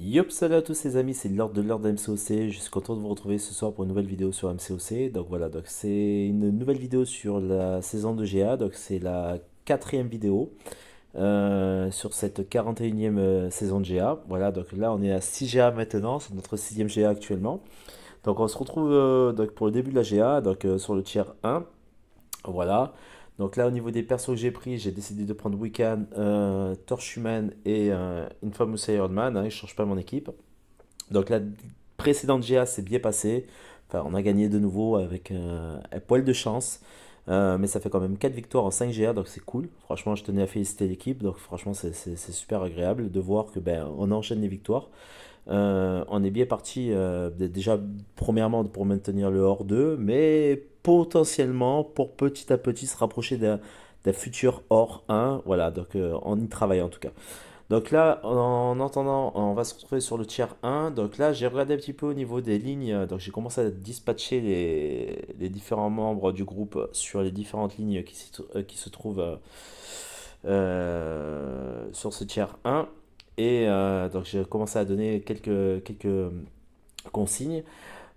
Yop, salut à tous les amis, c'est Lord de MCOC. Je suis content de vous retrouver ce soir pour une nouvelle vidéo sur MCOC. Donc voilà, donc c'est une nouvelle vidéo sur la saison de GA. Donc c'est la quatrième vidéo sur cette 41e saison de GA. Voilà, donc là on est à 6 GA maintenant, c'est notre sixième GA actuellement. Donc on se retrouve donc pour le début de la GA, donc sur le tier 1. Voilà. Donc là, au niveau des persos que j'ai pris, j'ai décidé de prendre Wiccan, Torche Humaine et Infamous Iron Man, hein, je ne change pas mon équipe. Donc la précédente GA s'est bien passée. Enfin, on a gagné de nouveau avec un poil de chance. Mais ça fait quand même 4 victoires en 5 GA, donc c'est cool. Franchement, je tenais à féliciter l'équipe. Donc franchement, c'est super agréable de voir que ben, on enchaîne les victoires. On est bien parti déjà premièrement pour maintenir le hors 2, mais potentiellement pour petit à petit se rapprocher d'un futur hors 1. Voilà, donc on y travaille en tout cas. Donc là, en entendant, on va se retrouver sur le tiers 1. Donc là, j'ai regardé un petit peu au niveau des lignes. Donc j'ai commencé à dispatcher les différents membres du groupe sur les différentes lignes qui se trouvent sur ce tiers 1. Et donc j'ai commencé à donner quelques consignes.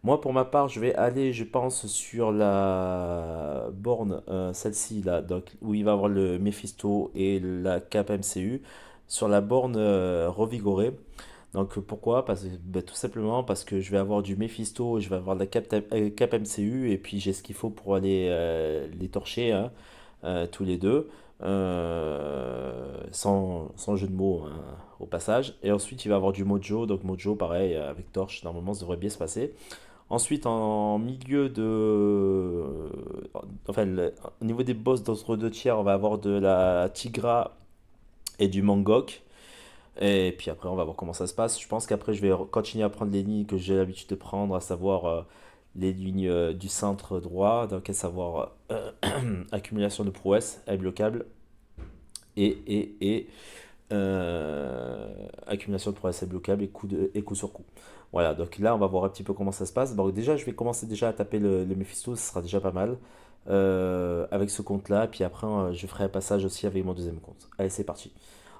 Moi, pour ma part, je vais aller, je pense, sur la borne, celle-ci, là, donc, où il va y avoir le Mephisto et la cape MCU, sur la borne revigorée. Donc, pourquoi? Parce que, bah, tout simplement parce que je vais avoir du Mephisto, je vais avoir la cape MCU, et puis j'ai ce qu'il faut pour aller les torcher, hein, tous les deux, sans jeu de mots, hein, au passage. Et ensuite, il va avoir du Mojo, donc Mojo, pareil, avec Torche, normalement, ça devrait bien se passer. Ensuite, en milieu de. Enfin, au niveau des boss d'entre deux tiers, on va avoir de la Tigra et du Mangok. Et puis après, on va voir comment ça se passe. Je pense qu'après, je vais continuer à prendre les lignes que j'ai l'habitude de prendre, à savoir les lignes du centre droit, donc à savoir accumulation de prouesse, imbloquable, et accumulation de progrès bloquable et coup sur coup. Voilà, donc là on va voir un petit peu comment ça se passe. Donc déjà je vais commencer déjà à taper le Mephisto, ce sera déjà pas mal avec ce compte là. Puis après je ferai un passage aussi avec mon deuxième compte. Allez, c'est parti.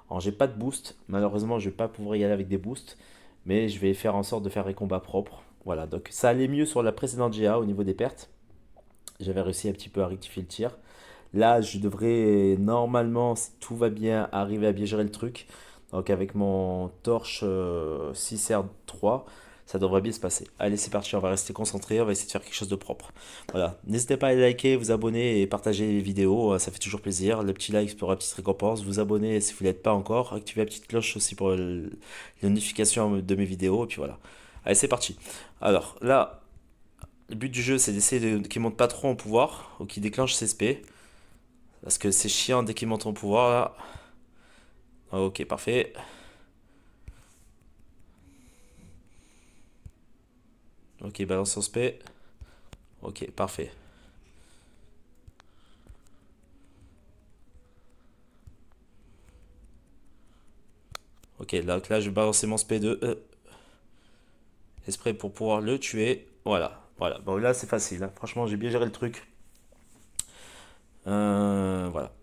Alors j'ai pas de boost, malheureusement je vais pas pouvoir y aller avec des boosts, mais je vais faire en sorte de faire des combats propres. Voilà, donc ça allait mieux sur la précédente GA au niveau des pertes. J'avais réussi un petit peu à rectifier le tir. Là, je devrais normalement, si tout va bien, arriver à bien gérer le truc. Donc avec mon torche 6R3, ça devrait bien se passer. Allez, c'est parti, on va rester concentré, on va essayer de faire quelque chose de propre. Voilà, n'hésitez pas à liker, vous abonner et partager les vidéos, ça fait toujours plaisir. Le petit like pour la petite récompense, vous abonner si vous ne l'êtes pas encore, activez la petite cloche aussi pour les notifications de mes vidéos, et puis voilà. Allez, c'est parti. Alors là, le but du jeu, c'est d'essayer qu'il monte pas trop en pouvoir ou qu'il déclenche ses SP. Parce que c'est chiant dès qu'il monte en pouvoir là. Ok, parfait. Ok, balance son spé. Ok, parfait. Ok, donc là je vais balancer mon spé de esprit pour pouvoir le tuer. Voilà, voilà. Bon, là c'est facile, hein. Franchement, j'ai bien géré le truc. Voilà.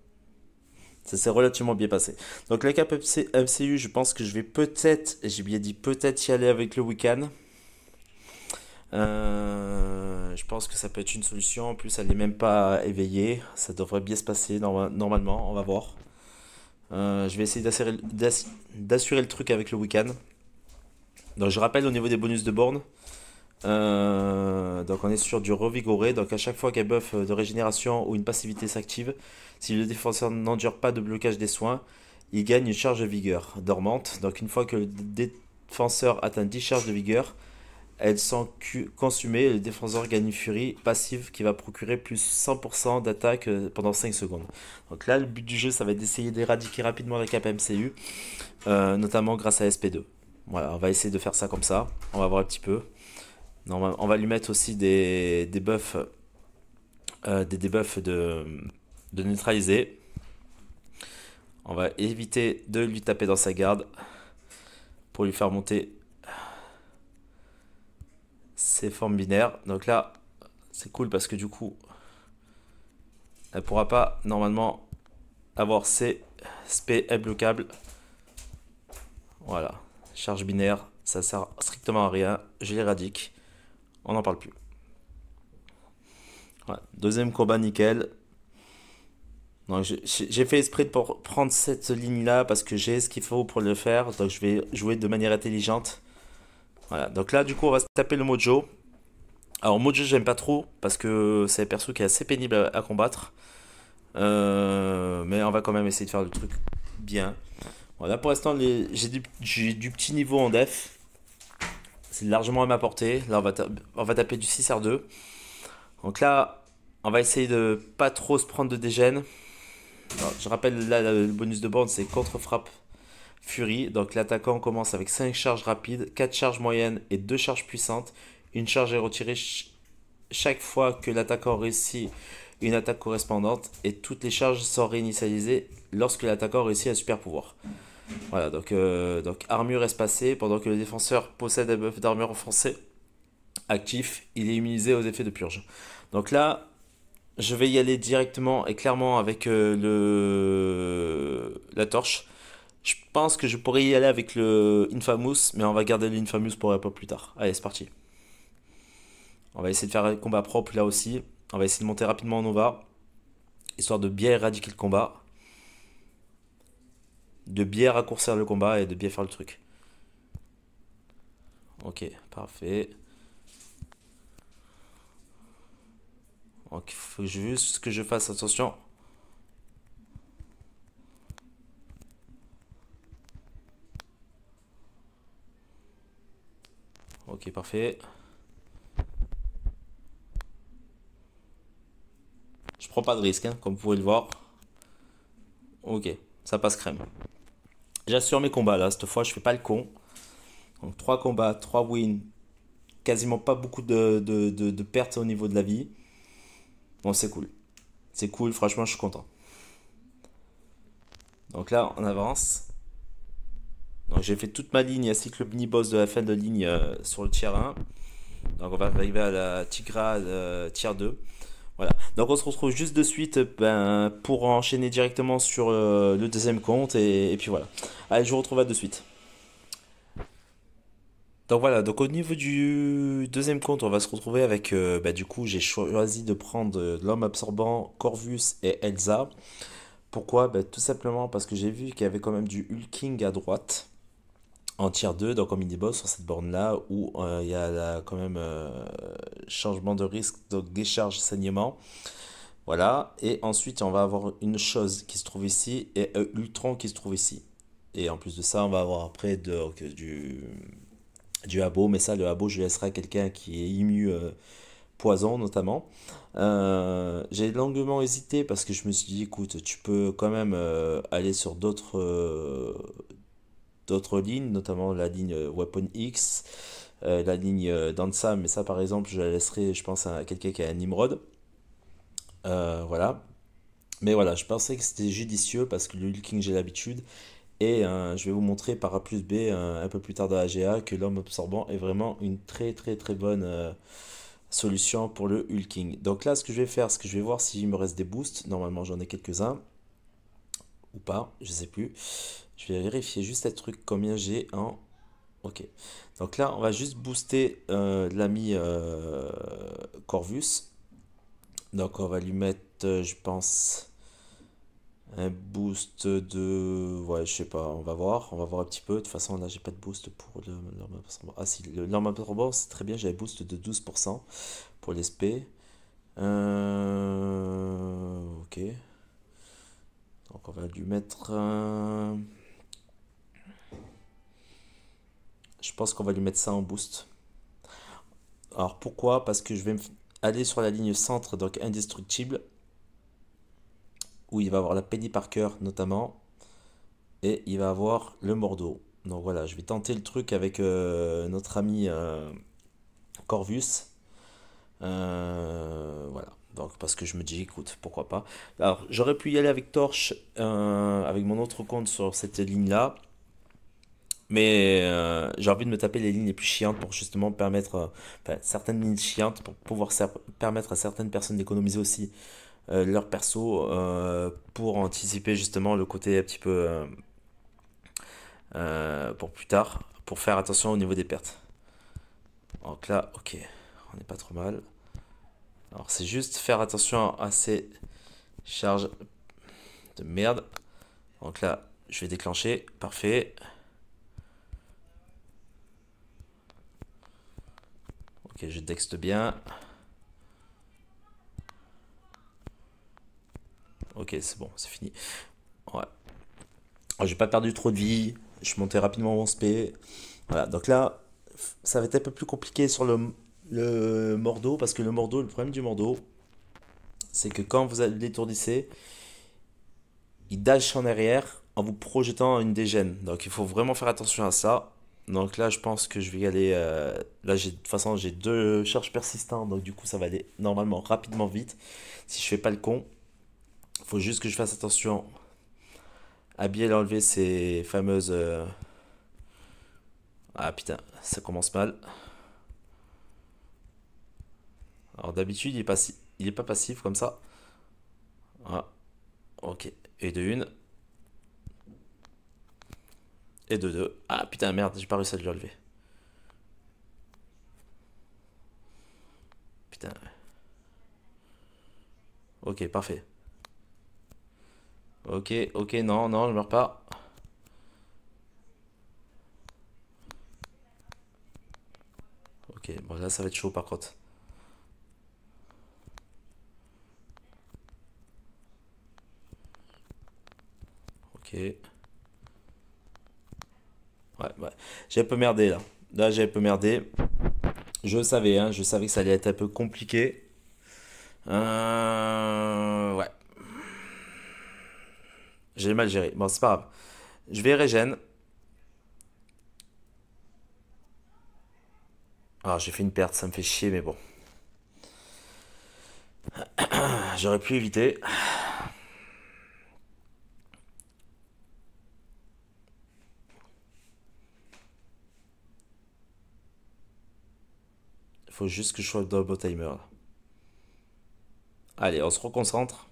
Ça s'est relativement bien passé. Donc la cape MCU, je pense que je vais peut-être, j'ai bien dit peut-être y aller avec le Wiccan. Je pense que ça peut être une solution. En plus, elle n'est même pas éveillée. Ça devrait bien se passer normalement. On va voir. Je vais essayer d'assurer le truc avec le Wiccan. Donc, je rappelle au niveau des bonus de borne. Donc, on est sur du revigoré. Donc, à chaque fois qu'un buff de régénération ou une passivité s'active, si le défenseur n'endure pas de blocage des soins, il gagne une charge de vigueur dormante. Donc, une fois que le défenseur atteint 10 charges de vigueur, elles sont consumées, le défenseur gagne une furie passive qui va procurer plus 100% d'attaque pendant 5 secondes. Donc là, le but du jeu, ça va être d'essayer d'éradiquer rapidement la cape MCU, notamment grâce à SP2. Voilà, on va essayer de faire ça comme ça. On va voir un petit peu. On va lui mettre aussi des buffs, des debuffs de neutraliser. On va éviter de lui taper dans sa garde pour lui faire monter ses formes binaires. Donc là, c'est cool parce que du coup, elle pourra pas normalement avoir ses SP bloquables. Voilà. charge binaire, ça sert strictement à rien. Je l'éradique. On n'en parle plus. Voilà. Deuxième combat nickel. Donc j'ai fait esprit de prendre cette ligne-là parce que j'ai ce qu'il faut pour le faire. Donc je vais jouer de manière intelligente. Voilà. Donc là, du coup, on va se taper le Mojo. Alors Mojo, j'aime pas trop parce que c'est un perso qui est assez pénible à combattre. Mais on va quand même essayer de faire le truc bien. Voilà, pour l'instant, j'ai du petit niveau en def. C'est largement à ma portée. Là, on va taper du 6R2. Donc là, on va essayer de pas trop se prendre de dégène. Alors, je rappelle, là, le bonus de borne, c'est contre-frappe Fury. Donc l'attaquant commence avec 5 charges rapides, 4 charges moyennes et 2 charges puissantes. Une charge est retirée chaque fois que l'attaquant réussit une attaque correspondante et toutes les charges sont réinitialisées lorsque l'attaquant réussit un super pouvoir. Voilà, donc armure espacée, pendant que le défenseur possède un buff d'armure renforcée actif, il est immunisé aux effets de purge. Donc là, je vais y aller directement et clairement avec la torche. Je pense que je pourrais y aller avec le Infamous, mais on va garder l'Infamous pour un peu plus tard. Allez, c'est parti. On va essayer de faire un combat propre là aussi. On va essayer de monter rapidement en Nova, histoire de bien éradiquer le combat, de bien raccourcir le combat et de bien faire le truc. Ok, parfait. Donc il faut juste que je fasse attention. Ok, parfait. Je prends pas de risque, hein, comme vous pouvez le voir. Ok, ça passe crème. J'assure mes combats là, cette fois je fais pas le con. Donc 3 combats, 3 wins, quasiment pas beaucoup de pertes au niveau de la vie. Bon, c'est cool. C'est cool, franchement, je suis content. Donc là, on avance. Donc j'ai fait toute ma ligne ainsi que le mini-boss de la fin de ligne sur le tier 1. Donc on va arriver à la Tigra tier 2. Voilà. Donc on se retrouve juste de suite pour enchaîner directement sur le deuxième compte. Et puis voilà. Allez, je vous retrouve à de suite. Donc voilà, donc au niveau du deuxième compte, on va se retrouver avec, du coup, j'ai choisi de prendre l'homme absorbant, Corvus et Elsa. Pourquoi? Tout simplement parce que j'ai vu qu'il y avait quand même du Hulking à droite, en tier 2, donc en mini-boss sur cette borne-là, où il y a quand même changement de risque, donc décharge, saignement. Voilà, et ensuite on va avoir une chose qui se trouve ici, et Ultron qui se trouve ici. Et en plus de ça, on va avoir après donc, du abo, mais ça, le abo, je laisserai à quelqu'un qui est immu poison notamment. J'ai longuement hésité parce que je me suis dit, écoute, tu peux quand même aller sur d'autres lignes, notamment la ligne Weapon X, la ligne Dansa, mais ça par exemple, je la laisserai, je pense, à quelqu'un qui a un Nimrod. Voilà. Mais voilà, je pensais que c'était judicieux parce que le Hulking, j'ai l'habitude. Et je vais vous montrer par A plus B un peu plus tard dans la GA que l'homme absorbant est vraiment une très très très bonne solution pour le Hulking. Donc là, ce que je vais faire, c'est que je vais voir s'il me reste des boosts. Normalement, j'en ai quelques-uns. Ou pas, je sais plus. Je vais vérifier juste un truc, combien j'ai en... Ok. Donc là, on va juste booster l'ami Corvus. Donc on va lui mettre, je pense... Un boost de... Ouais, je sais pas, on va voir un petit peu. De toute façon, là, j'ai pas de boost pour l'arme absorbant. Ah si, l'arme absorbant, c'est très bien, j'ai un boost de 12% pour l'SP. Ok. Donc on va lui mettre... Je pense qu'on va lui mettre ça en boost. Alors pourquoi? Parce que je vais aller sur la ligne centre, donc indestructible, où il va avoir la Penny Parker notamment, et il va avoir le Mordo. Donc voilà, je vais tenter le truc avec notre ami Corvus. Voilà, donc parce que je me dis, écoute, pourquoi pas. Alors j'aurais pu y aller avec Torche, avec mon autre compte sur cette ligne-là, mais j'ai envie de me taper les lignes les plus chiantes pour justement permettre, enfin, certaines lignes chiantes pour pouvoir permettre à certaines personnes d'économiser aussi leur perso pour anticiper justement le côté un petit peu pour plus tard, pour faire attention au niveau des pertes. Donc là, ok, on n'est pas trop mal. Alors c'est juste faire attention à ces charges de merde. Donc là, je vais déclencher, parfait. Ok, je texte bien. Ok, c'est bon, c'est fini. Ouais. Je vais pas perdu trop de vie. Je montais rapidement mon SP. Voilà, donc là, ça va être un peu plus compliqué sur le Mordo, parce que le Mordo, le problème du Mordo, c'est que quand vous l'étourdissez, il dash en arrière en vous projetant une dégène. Donc il faut vraiment faire attention à ça. Donc là, je pense que je vais y aller. Là, de toute façon, j'ai deux charges persistantes, donc du coup, ça va aller normalement rapidement vite. Si je fais pas le con, il faut juste que je fasse attention à bien enlever ces fameuses. Ah putain, ça commence mal. Alors d'habitude, il est pas passif comme ça. Ah, ok. Et de une. Et de deux. Ah putain, merde, j'ai pas réussi à le relever. Putain. Ok, parfait. Ok, ok, non, non, je meurs pas. Ok, bon là ça va être chaud par contre. Ok. Ouais, ouais. J'ai un peu merdé là. Là j'ai un peu merdé. Je savais, hein, je savais que ça allait être un peu compliqué. Ouais. J'ai mal géré. Bon, c'est pas grave. Je vais régène. Alors j'ai fait une perte, ça me fait chier, mais bon. J'aurais pu éviter. Il faut juste que je sois dans le bon timer là. Allez, on se reconcentre.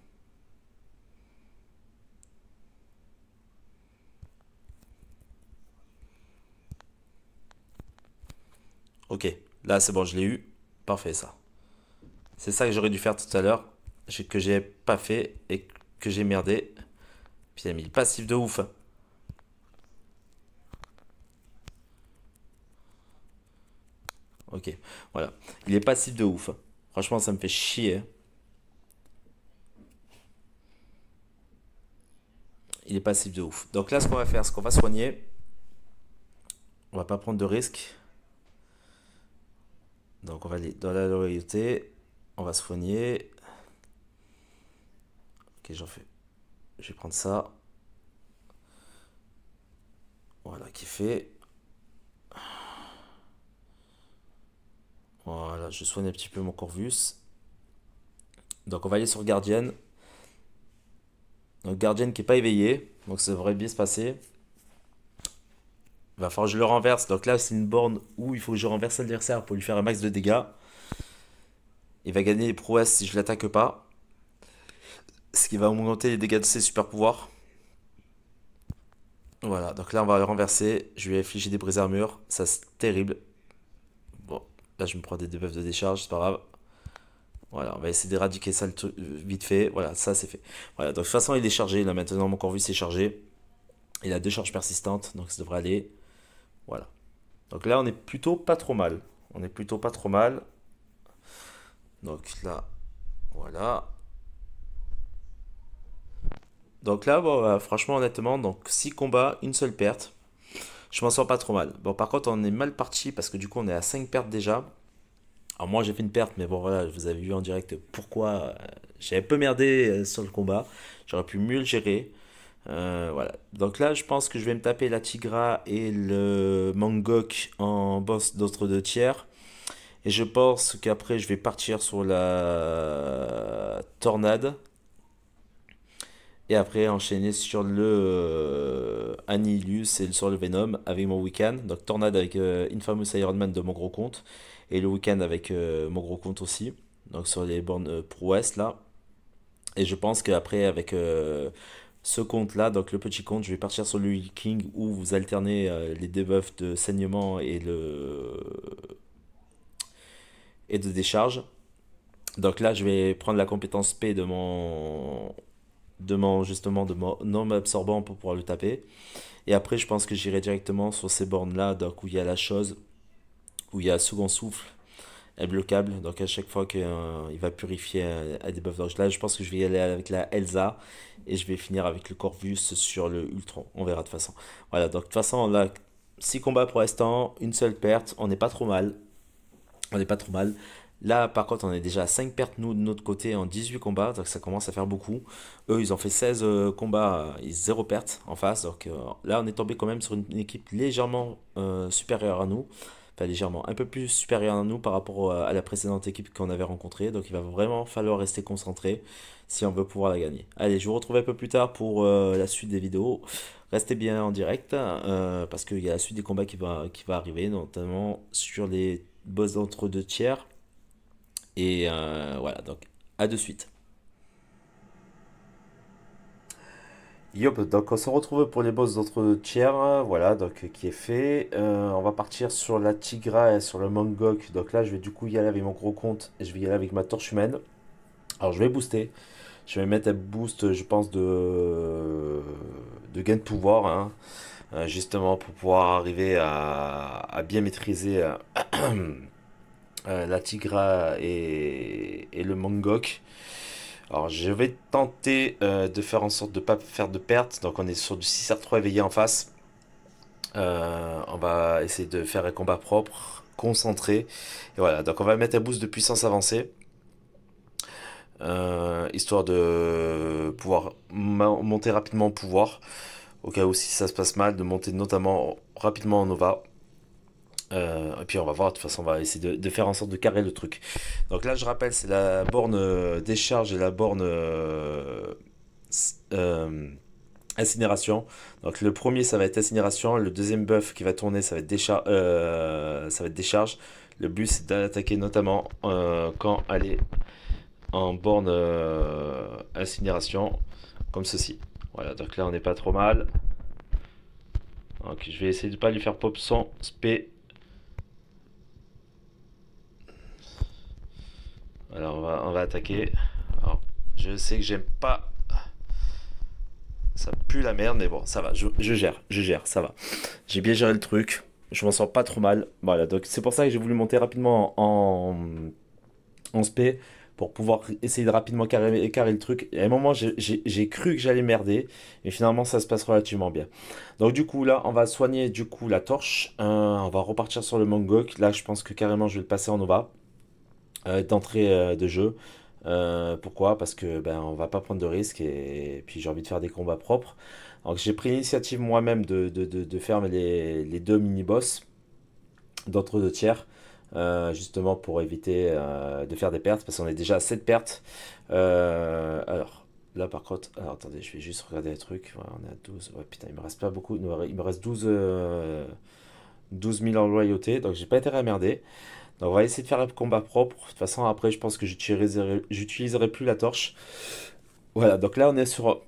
Ok, là c'est bon, je l'ai eu. Parfait ça. C'est ça que j'aurais dû faire tout à l'heure. Que j'ai pas fait et que j'ai merdé. Puis il a mis le passif de ouf. Ok, voilà. Il est passif de ouf. Franchement, ça me fait chier. Il est passif de ouf. Donc là, ce qu'on va faire, c'est qu'on va soigner. On va pas prendre de risques. Donc on va aller dans la loyauté. On va soigner. Ok, j'en fais. Je vais prendre ça. Voilà, qui fait. Voilà, je soigne un petit peu mon Corvus. Donc on va aller sur Guardian. Donc Guardian qui est pas éveillé. Donc ça devrait bien se passer. Il va falloir que je le renverse. Donc là, c'est une borne où il faut que je renverse l'adversaire pour lui faire un max de dégâts. Il va gagner les prouesses si je l'attaque pas. Ce qui va augmenter les dégâts de ses super pouvoirs. Voilà, donc là on va le renverser. Je lui ai infligé des brises armures. Ça c'est terrible. Bon, là je me prends des debuffs de décharge, c'est pas grave. Voilà, on va essayer d'éradiquer ça vite fait. Voilà, ça c'est fait. Voilà, donc de toute façon il est chargé. Là maintenant mon Corvus est chargé. Il a deux charges persistantes, donc ça devrait aller. Voilà. Donc là on est plutôt pas trop mal. On est plutôt pas trop mal. Donc là, voilà. Donc là, bon, franchement, honnêtement, donc 6 combats, une seule perte. Je m'en sors pas trop mal. Bon, par contre, on est mal parti parce que du coup, on est à 5 pertes déjà. Alors, moi, j'ai fait une perte, mais bon, voilà, vous avez vu en direct pourquoi j'ai un peu merdé sur le combat. J'aurais pu mieux le gérer. Voilà. Donc là, je pense que je vais me taper la Tigra et le Mangok en boss d'autres deux tiers. Et je pense qu'après, je vais partir sur la Tornade. Et après enchaîner sur le Annihilus et sur le Venom avec mon Wiccan. Donc Tornade avec Infamous Iron Man de mon gros compte. Et le Wiccan avec mon gros compte aussi. Donc sur les bornes prouesses là. Et je pense qu'après avec ce compte là, donc le petit compte, je vais partir sur le Heal King où vous alternez les debuffs de saignement et de décharge. Donc là je vais prendre la compétence P de mon non absorbant pour pouvoir le taper. Et après je pense que j'irai directement sur ces bornes là, donc où il y a la chose, où il y a second souffle est bloquable, donc à chaque fois qu'il va purifier un debuff. Donc là, je pense que je vais y aller avec la Elsa et je vais finir avec le Corvus sur le Ultron. On verra de toute façon. Voilà, donc de toute façon, on a 6 combats pour l'instant, une seule perte. On n'est pas trop mal. On n'est pas trop mal. Là, par contre, on est déjà à 5 pertes, nous, de notre côté, en 18 combats. Donc ça commence à faire beaucoup. Eux, ils ont fait 16 combats, ils 0 pertes en face. Donc là, on est tombé quand même sur une équipe légèrement supérieure à nous. Enfin, légèrement, un peu plus supérieure à nous par rapport à la précédente équipe qu'on avait rencontrée. Donc il va vraiment falloir rester concentré si on veut pouvoir la gagner. Allez, je vous retrouve un peu plus tard pour la suite des vidéos. Restez bien en direct parce qu'il y a la suite des combats qui va arriver, notamment sur les boss d'entre-deux tiers. Et voilà, donc à de suite. Yop, donc on se retrouve pour les boss d'entre tiers, voilà, donc qui est fait. On va partir sur la Tigra et sur le Mangok. Donc là, je vais du coup y aller avec mon gros compte et je vais y aller avec ma torche humaine. Alors je vais booster. Je vais mettre un boost, je pense, de gain de pouvoir, hein, justement pour pouvoir arriver à bien maîtriser la Tigra et le Mangok. Alors je vais tenter de faire en sorte de ne pas faire de pertes. Donc on est sur du 6R3 éveillé en face. On va essayer de faire un combat propre, concentré. Et voilà, donc on va mettre un boost de puissance avancée. Histoire de pouvoir monter rapidement au pouvoir. Au cas où si ça se passe mal, de monter notamment rapidement en Nova. Et puis on va voir, de toute façon on va essayer de faire en sorte de carrer le truc. Donc là je rappelle c'est la borne décharge et la borne incinération. Donc le premier ça va être incinération, le deuxième buff qui va tourner ça va être décharge. Le but c'est d'attaquer notamment quand elle est en borne incinération comme ceci. Voilà, donc là on n'est pas trop mal. Donc je vais essayer de pas lui faire pop son spé. Alors on va attaquer. Alors, je sais que j'aime pas. Ça pue la merde, mais bon, ça va. Je gère, ça va. J'ai bien géré le truc. Je m'en sors pas trop mal. Voilà, donc c'est pour ça que j'ai voulu monter rapidement en spé pour pouvoir essayer de rapidement carrer le truc. Et à un moment, j'ai cru que j'allais merder, et finalement, ça se passe relativement bien. Donc du coup, là, on va soigner du coup la torche. On va repartir sur le Mangok. Là, je pense que carrément, je vais le passer en Nova. D'entrée de jeu. Pourquoi? Parce que ben on va pas prendre de risques et puis j'ai envie de faire des combats propres. Donc j'ai pris l'initiative moi-même de faire les deux mini-boss d'entre deux tiers. Justement pour éviter de faire des pertes parce qu'on est déjà à 7 pertes. Alors là par contre, alors attendez, je vais juste regarder les trucs. Voilà, on est à 12. Ouais, putain, il me reste pas beaucoup. Il me reste 12 000 en loyauté, donc j'ai pas intérêt à merder. Donc on va essayer de faire un combat propre. De toute façon, après, je pense que j'utiliserai plus la torche. Voilà, donc là, on est sur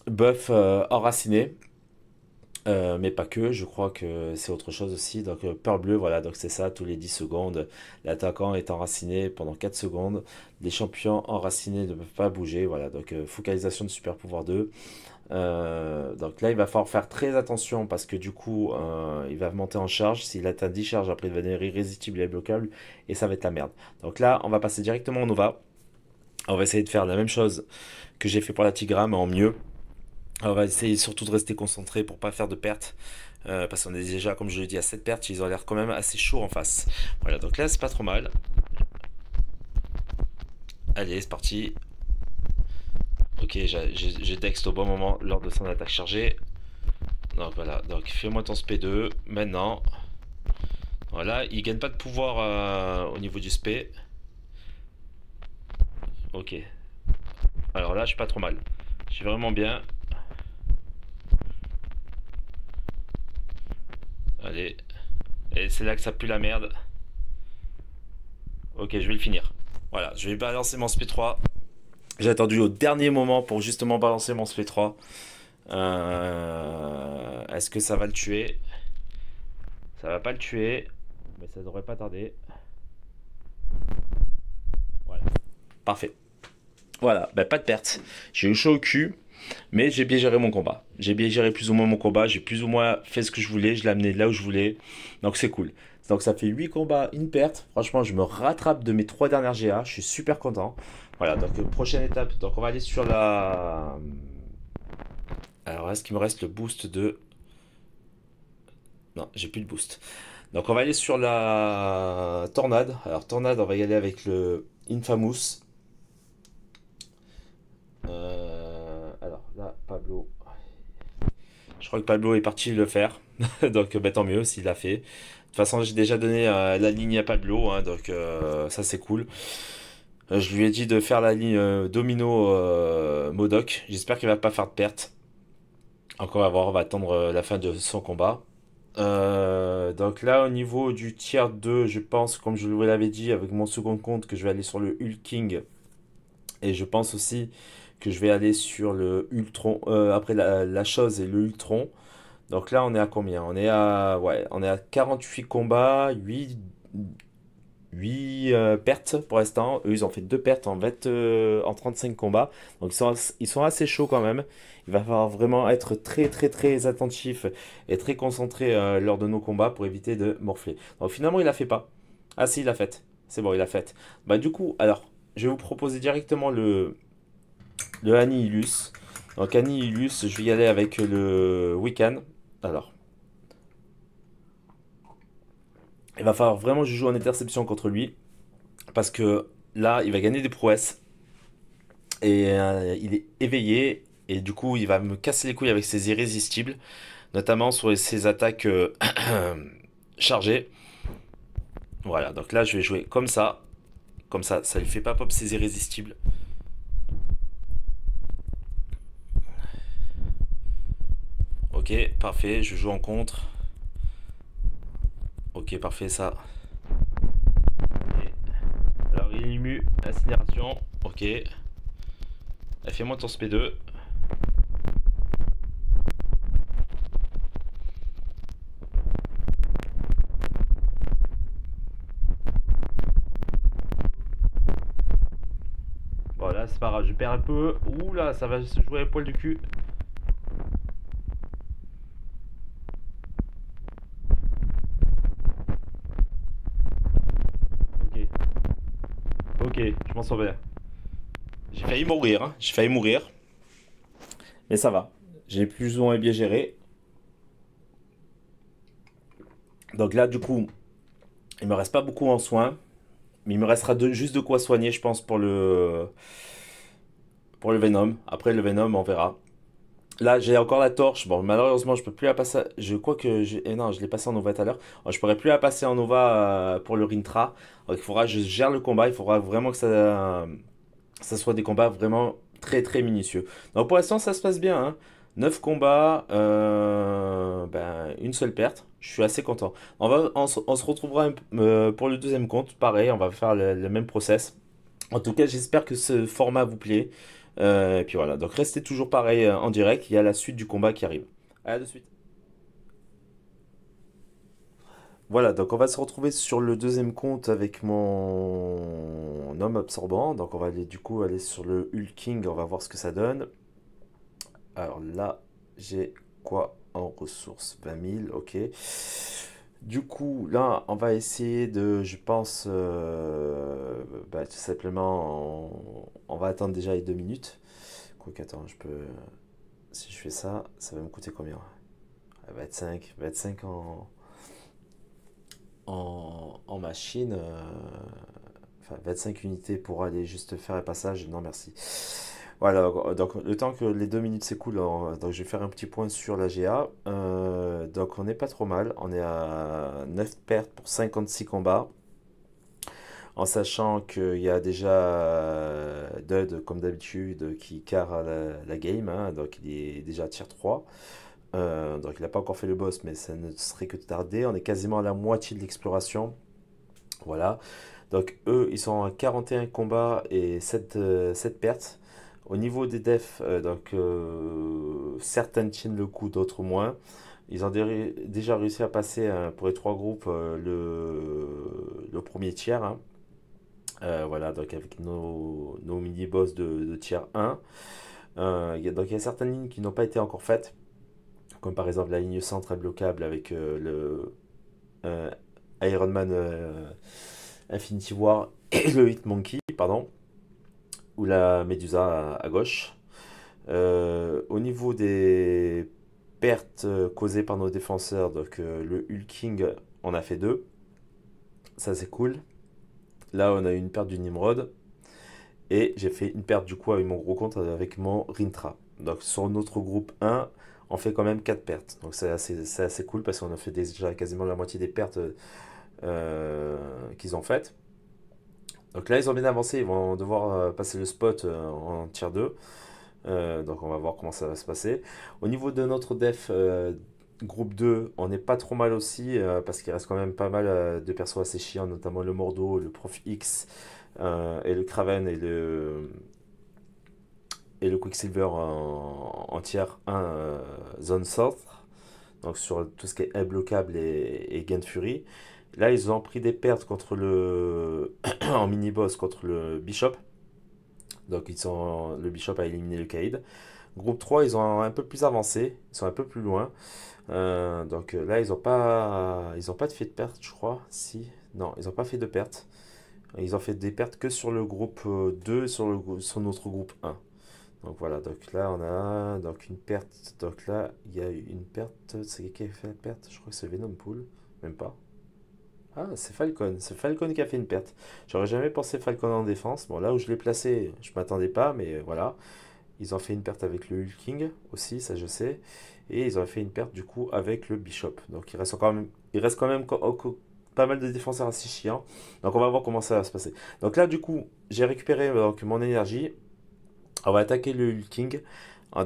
buff enraciné. Mais pas que, je crois que c'est autre chose aussi. Donc peur bleue, voilà, donc c'est ça, tous les 10 secondes, l'attaquant est enraciné pendant 4 secondes. Les champions enracinés ne peuvent pas bouger, voilà, donc focalisation de super pouvoir 2. Donc là il va falloir faire très attention parce que du coup il va monter en charge. S'il atteint 10 charges après il va devenir irrésistible et bloquable et ça va être la merde. Donc là on va passer directement en Nova. On va essayer de faire la même chose que j'ai fait pour la Tigra mais en mieux. On va essayer surtout de rester concentré pour pas faire de pertes. Parce qu'on est déjà, comme je l'ai dit, à 7 pertes. Ils ont l'air quand même assez chauds en face. Voilà, donc là, c'est pas trop mal. Allez, c'est parti. Ok, j'ai Dex au bon moment lors de son attaque chargée. Donc voilà, donc fais-moi ton SP2. Maintenant. Voilà, il gagne pas de pouvoir au niveau du SP. Ok. Alors là, je suis pas trop mal. Je suis vraiment bien. Allez. Et c'est là que ça pue la merde. Ok, je vais le finir. Voilà, je vais balancer mon SP3. J'ai attendu au dernier moment pour justement balancer mon spray 3. Est-ce que ça va le tuer? Ça va pas le tuer, mais ça devrait pas tarder. Voilà. Parfait. Voilà, bah, pas de perte. J'ai eu chaud au cul, mais j'ai bien géré mon combat. J'ai bien géré plus ou moins mon combat, j'ai plus ou moins fait ce que je voulais, je l'ai amené là où je voulais. Donc c'est cool. Donc ça fait 8 combats, une perte. Franchement, je me rattrape de mes 3 dernières GA, je suis super content. Voilà, donc prochaine étape, donc on va aller sur la... Alors est-ce qu'il me reste le boost de... Non, j'ai plus de boost. Donc on va aller sur la tornade. Alors tornade, on va y aller avec le Infamous. Alors là, Pablo. Je crois que Pablo est parti le faire. Donc bah, tant mieux s'il l'a fait. De toute façon, j'ai déjà donné la ligne à Pablo, hein, donc ça c'est cool. Je lui ai dit de faire la ligne domino Modoc. J'espère qu'il va pas faire de perte. Encore à voir, on va attendre la fin de son combat. Donc là, au niveau du tier 2, je pense, comme je vous l'avais dit avec mon second compte, que je vais aller sur le Hulking. Et je pense aussi que je vais aller sur le Ultron, après la chose et le Ultron. Donc là, on est à combien? On est à 48 combats, 8 pertes pour l'instant. Eux, ils ont fait 2 pertes en 35 combats. Donc ils sont assez chauds quand même. Il va falloir vraiment être très très très attentif et très concentré lors de nos combats pour éviter de morfler. Donc finalement, il a fait pas. Ah si, il a fait. C'est bon, il a fait. Bah du coup, alors, je vais vous proposer directement le Annihilus. Donc Annihilus, je vais y aller avec le Wiccan. Alors, il va falloir vraiment que je joue en interception contre lui. Parce que là, il va gagner des prouesses. Et il est éveillé. Et du coup, il va me casser les couilles avec ses irrésistibles. Notamment sur ses attaques chargées. Voilà, donc là, je vais jouer comme ça. Comme ça lui fait pas pop ses irrésistibles. Ok, parfait, je joue en contre. Ok, parfait, ça. Et alors, il ému, incinération. Ok. Fais-moi ton SP2. Voilà, c'est pas grave, je perds un peu. Ouh là, ça va se jouer à poil du cul. Ok, ok, je m'en sauve. J'ai failli mourir, hein. J'ai failli mourir. Mais ça va. J'ai plus ou moins bien géré. Donc là, du coup, il me reste pas beaucoup en soins. Mais il me restera juste de quoi soigner, je pense, pour le Venom. Après, le Venom, on verra. Là, j'ai encore la torche. Bon, malheureusement, je peux plus la passer. Je crois que non, je l'ai passé en Nova tout à l'heure. Je pourrais plus la passer en Nova pour le Rintra. Donc, il faudra que je gère le combat. Il faudra vraiment que ça soit des combats vraiment très très minutieux. Donc, pour l'instant, ça se passe bien, hein. 9 combats, ben, une seule perte. Je suis assez content. On se retrouvera pour le deuxième compte. Pareil, on va faire le même process. En tout cas, j'espère que ce format vous plaît. Et puis voilà, donc restez toujours pareil en direct, il y a la suite du combat qui arrive. À de suite. Voilà, donc on va se retrouver sur le deuxième compte avec mon homme absorbant. Donc on va aller du coup aller sur le Hulking, on va voir ce que ça donne. Alors là, j'ai quoi en ressources? 20 000, ok. Du coup, là, on va essayer de, je pense, bah, tout simplement, on va attendre déjà les 2 minutes. Quoique, attends, si je fais ça, ça va me coûter combien? 25 en machine. Enfin, 25 unités pour aller juste faire un passage. Non, merci. Voilà, donc le temps que les 2 minutes s'écoulent, donc je vais faire un petit point sur la GA. Donc on n'est pas trop mal. On est à 9 pertes pour 56 combats. En sachant qu'il y a déjà Dud, comme d'habitude, qui carre la game, hein, donc il est déjà à tier 3. Donc il n'a pas encore fait le boss, mais ça ne serait que tardé. On est quasiment à la moitié de l'exploration. Voilà. Donc eux, ils sont à 41 combats et 7 pertes. Au niveau des defs, certaines tiennent le coup, d'autres moins. Ils ont déjà réussi à passer pour les trois groupes le premier tiers, hein. Voilà, donc avec nos mini-boss de tiers 1. Donc il y a certaines lignes qui n'ont pas été encore faites, comme par exemple la ligne centrale bloquable avec le euh, Iron Man Infinity War et le Hitmonkey, pardon, ou la Medusa à gauche. Au niveau des pertes causées par nos défenseurs, donc le Hulking, on a fait deux, ça c'est cool. Là, on a eu une perte du Nimrod. Et j'ai fait une perte du coup avec mon gros compte avec mon Rintra. Donc sur notre groupe 1, on fait quand même 4 pertes. Donc c'est assez cool parce qu'on a fait déjà quasiment la moitié des pertes qu'ils ont faites. Donc là, ils ont bien avancé. Ils vont devoir passer le spot en tier 2. Donc on va voir comment ça va se passer. Au niveau de notre def groupe 2, on n'est pas trop mal aussi parce qu'il reste quand même pas mal de persos assez chiants, notamment le Mordo, le Prof X et le Kraven et le Quicksilver en tier 1 Zone South. Donc sur tout ce qui est imbloquable et Gain Fury. Là, ils ont pris des pertes contre le en mini-boss contre le Bishop. Donc le Bishop a éliminé le Kaïd. Groupe 3, ils ont un peu plus avancé, ils sont un peu plus loin. Là, ils ont pas fait de perte, je crois. Si, non, ils n'ont pas fait de perte. Ils ont fait des pertes que sur le groupe 2, sur notre groupe 1. Donc voilà, donc là on a donc une perte. Donc là, il y a eu une perte. C'est qui a fait la perte? Je crois que c'est Venom Pool. Même pas. Ah, c'est Falcon. C'est Falcon qui a fait une perte. J'aurais jamais pensé Falcon en défense. Bon, là où je l'ai placé, je m'attendais pas, mais voilà. Ils ont fait une perte avec le Hulking aussi, ça je sais. Et ils ont fait une perte du coup avec le Bishop. Donc il reste quand même pas mal de défenseurs assez chiants. Donc on va voir comment ça va se passer. Donc là du coup, j'ai récupéré donc, mon énergie. On va attaquer le Hulking.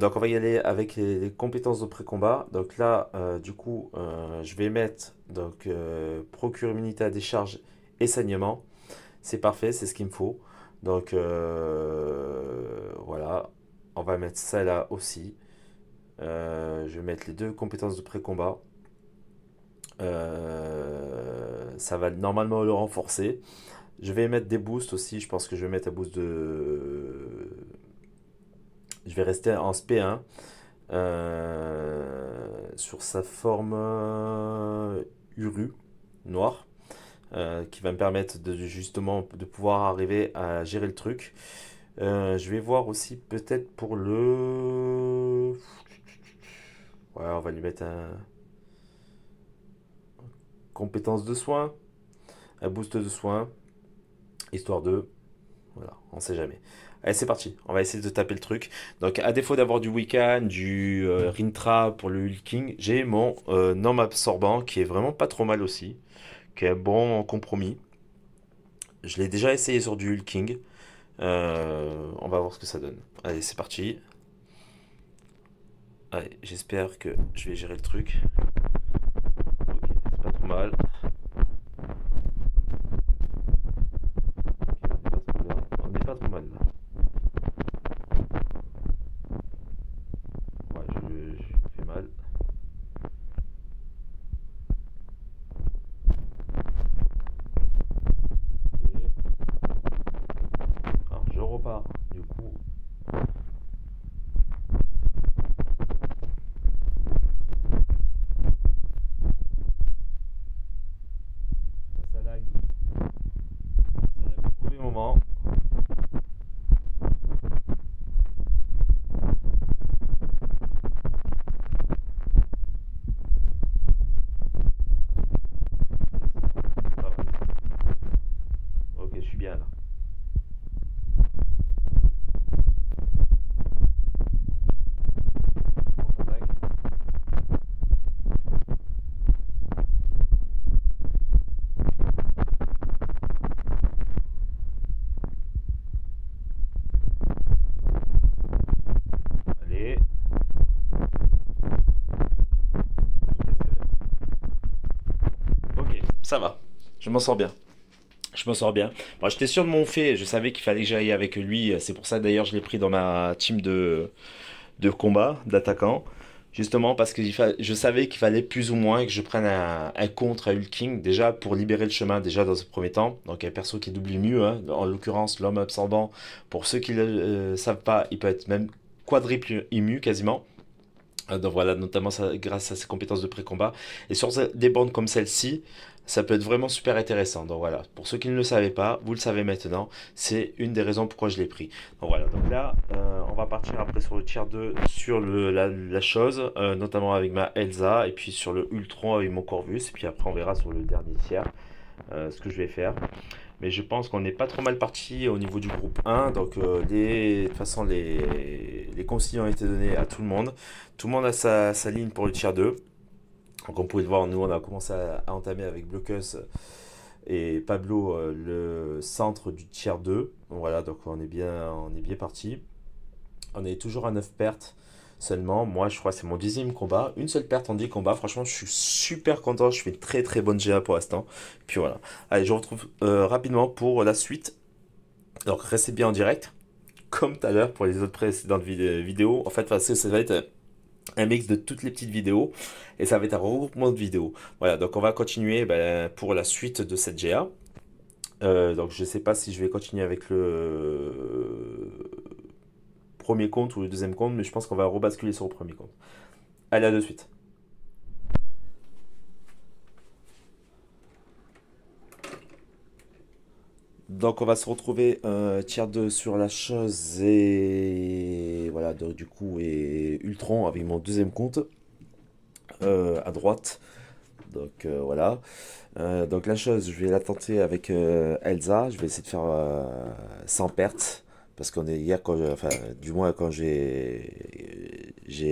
Donc on va y aller avec les compétences de pré-combat. Donc là, du coup, je vais mettre procure immunité à décharge et saignement. C'est parfait, c'est ce qu'il me faut. Donc voilà, on va mettre ça là aussi. Je vais mettre les deux compétences de pré-combat. Ça va normalement le renforcer. Je vais mettre des boosts aussi. Je pense que je vais mettre un boost de. Je vais rester en SP1 sur sa forme Uru noire qui va me permettre de justement de pouvoir arriver à gérer le truc. Je vais voir aussi peut-être pour le. Ouais, on va lui mettre un compétence de soin, un boost de soin, histoire de. Voilà, on sait jamais. Allez, c'est parti. On va essayer de taper le truc. Donc, à défaut d'avoir du Wiccan, du Rintra pour le Hulking, j'ai mon Norme Absorbant qui est vraiment pas trop mal aussi, qui est un bon compromis. Je l'ai déjà essayé sur du Hulking. On va voir ce que ça donne. Allez, c'est parti. Allez, j'espère que je vais gérer le truc. Ok, c'est pas trop mal. On n'est pas trop mal là. Ouais, je fais mal. Ok. Alors je repars. Du coup, ça lag. Ça lag au mauvais moment. C'est pas mal. Ok, je suis bien là. Contre-attaque. Allez. Ok, c'est bien. Ok, ça va. Je m'en sors bien. Je m'en sors bien. Moi, j'étais sûr de mon fait, je savais qu'il fallait que j'aille avec lui. C'est pour ça d'ailleurs je l'ai pris dans ma team de combat, d'attaquant. Justement parce que je savais qu'il fallait plus ou moins que je prenne un contre à Hulking, déjà pour libérer le chemin, déjà dans ce premier temps. Donc un perso qui double mieux, hein. En l'occurrence l'homme absorbant. Pour ceux qui ne le savent pas, il peut être même quadruple immu quasiment. Donc voilà, notamment grâce à ses compétences de pré-combat. Et sur des bandes comme celle-ci, ça peut être vraiment super intéressant. Donc voilà, pour ceux qui ne le savaient pas, vous le savez maintenant. C'est une des raisons pourquoi je l'ai pris. Donc voilà, donc là, on va partir après sur le tier 2, sur la chose, notamment avec ma Elsa, et puis sur le Ultron avec mon Corvus. Et puis après, on verra sur le dernier tiers ce que je vais faire. Mais je pense qu'on n'est pas trop mal parti au niveau du groupe 1. Donc, de toute façon, les consignes ont été données à tout le monde. Tout le monde a sa ligne pour le tier 2. Donc, on pouvait le voir, nous, on a commencé à entamer avec Blocus et Pablo le centre du tier 2. Donc, voilà, donc on est bien parti. On est toujours à 9 pertes seulement. Moi, je crois que c'est mon 10e combat. Une seule perte en 10 combats. Franchement, je suis super content. Je fais une très très bonne GA pour l'instant. Puis voilà. Allez, je vous retrouve rapidement pour la suite. Donc, restez bien en direct. Comme tout à l'heure pour les autres précédentes vidéos. En fait, ça va être un mix de toutes les petites vidéos. Et ça va être un regroupement de vidéos. Voilà, donc on va continuer pour la suite de cette GA. Donc, je ne sais pas si je vais continuer avec le premier compte ou le deuxième compte, mais je pense qu'on va rebasculer sur le premier compte. Allez, à de suite. Donc on va se retrouver tiers 2 sur la chose et voilà donc, du coup et Ultron avec mon deuxième compte à droite. Donc voilà. Donc la chose, je vais la tenter avec Elsa. Je vais essayer de faire sans perte. Parce qu'on est hier, enfin, du moins quand j'ai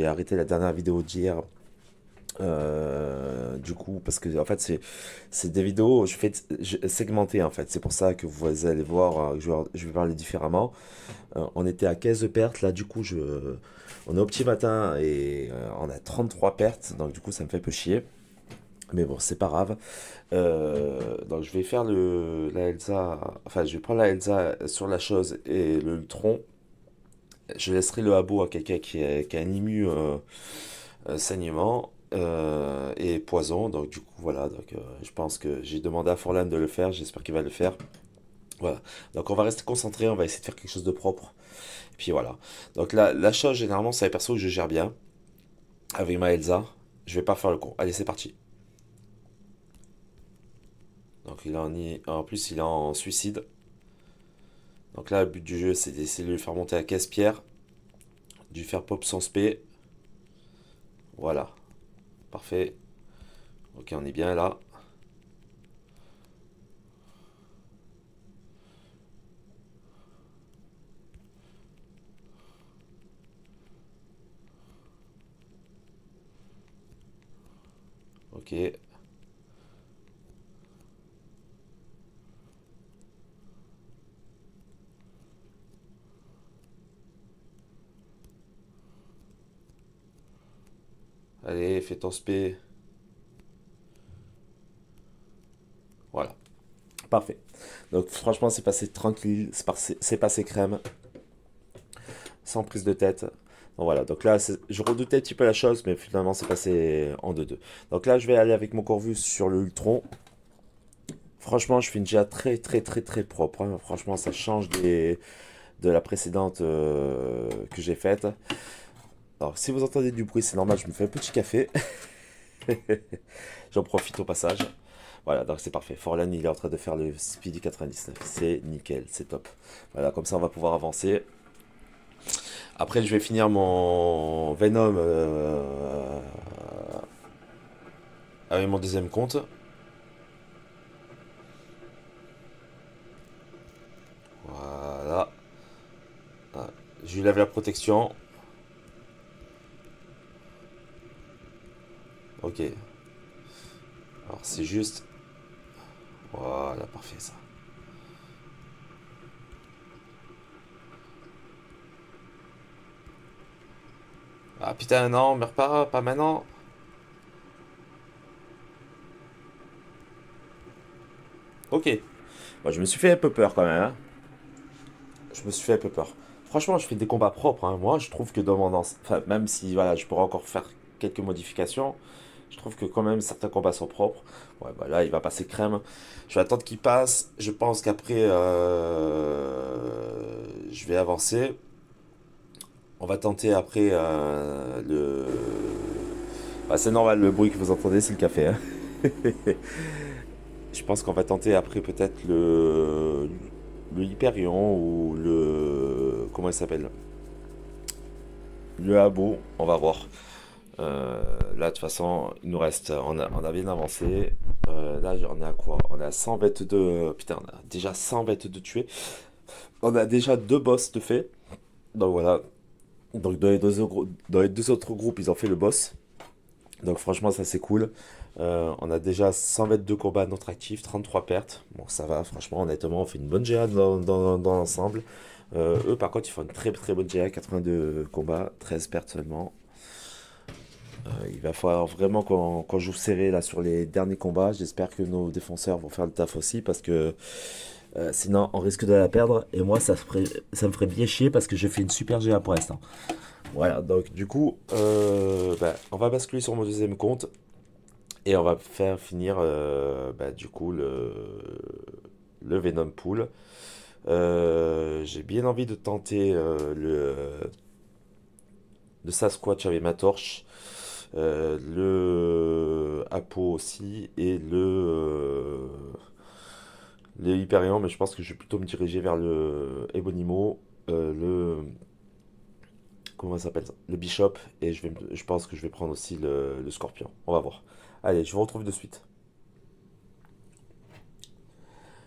arrêté la dernière vidéo d'hier. Du coup, parce que en fait, c'est des vidéos segmentées en fait. C'est pour ça que vous allez voir, je vais parler différemment. On était à 15 pertes. Là, du coup, on est au petit matin et on a 33 pertes. Donc, du coup, ça me fait un peu chier. Mais bon, c'est pas grave. Donc je vais faire la Elsa, enfin je vais prendre la Elsa sur la chose et le Ultron. Je laisserai le Abo à quelqu'un qui a un immu saignement et poison. Donc du coup voilà, donc je pense que j'ai demandé à Forlan de le faire, j'espère qu'il va le faire. Voilà, donc on va rester concentré, on va essayer de faire quelque chose de propre. Et puis voilà. Donc la chose généralement c'est les persos que je gère bien avec ma Elsa. Je vais pas faire le con. Allez c'est parti. Donc en plus il est en suicide. Donc là le but du jeu c'est d'essayer de lui faire monter à casse-pierre. De lui faire pop son spé. Voilà. Parfait. Ok on est bien là. Ok. Allez fais ton spé. Voilà. Parfait. Donc franchement c'est passé tranquille. C'est passé crème. Sans prise de tête. Donc voilà, donc là, je redoutais un petit peu la chose, mais finalement, c'est passé en 2-2. Donc là, je vais aller avec mon Corvus sur le Ultron. Franchement, je fais une GA très, très, très, très propre, hein. Franchement, ça change de la précédente que j'ai faite. Alors, si vous entendez du bruit, c'est normal, je me fais un petit café. J'en profite au passage. Voilà, donc c'est parfait. Forlan, il est en train de faire le Speedy 99. C'est nickel, c'est top. Voilà, comme ça, on va pouvoir avancer. Après, je vais finir mon Venom avec mon deuxième compte. Voilà. Ah, je lui lève la protection. Ok. Alors, c'est juste. Voilà, parfait ça. Ah putain, non, meurs pas maintenant. Ok. Bon, je me suis fait un peu peur quand même, hein. Je me suis fait un peu peur. Franchement, je fais des combats propres, hein. Moi, je trouve que dans mon enfin, même si voilà, je pourrais encore faire quelques modifications, je trouve que quand même certains combats sont propres. Ouais, bah là, il va passer crème. Je vais attendre qu'il passe. Je pense qu'après, je vais avancer. On va tenter après le. Bah, c'est normal, le bruit que vous entendez, c'est le café, hein. Je pense qu'on va tenter après peut-être le Hyperion ou le. Comment il s'appelle? Le Habbo, on va voir. Là, de toute façon, il nous reste. On a bien avancé. Là, on est à quoi? On est à 122. Putain, on a déjà 122 tués. On a déjà deux boss de fait. Donc voilà. Donc dans les deux autres groupes, ils ont fait le boss. Donc franchement, ça c'est cool. On a déjà 122 combats non actifs, 33 pertes. Bon, ça va, franchement, honnêtement, on fait une bonne GA dans l'ensemble. Eux, par contre, ils font une très très bonne GA, 82 combats, 13 pertes seulement. Il va falloir vraiment qu'on joue serré là sur les derniers combats. J'espère que nos défenseurs vont faire le taf aussi parce que sinon on risque de la perdre. Et moi, ça me ferait bien chier parce que j'ai fait une super GA pour l'instant. Voilà, donc du coup, on va basculer sur mon deuxième compte et on va faire finir du coup le Venom Pool. J'ai bien envie de tenter le Sasquatch avec ma torche, le Apo aussi et le Hyperion, mais je pense que je vais plutôt me diriger vers le Ebonimo, le comment ça s'appelle ça, le Bishop, et je pense que je vais prendre aussi le Scorpion. On va voir. Allez, je vous retrouve de suite.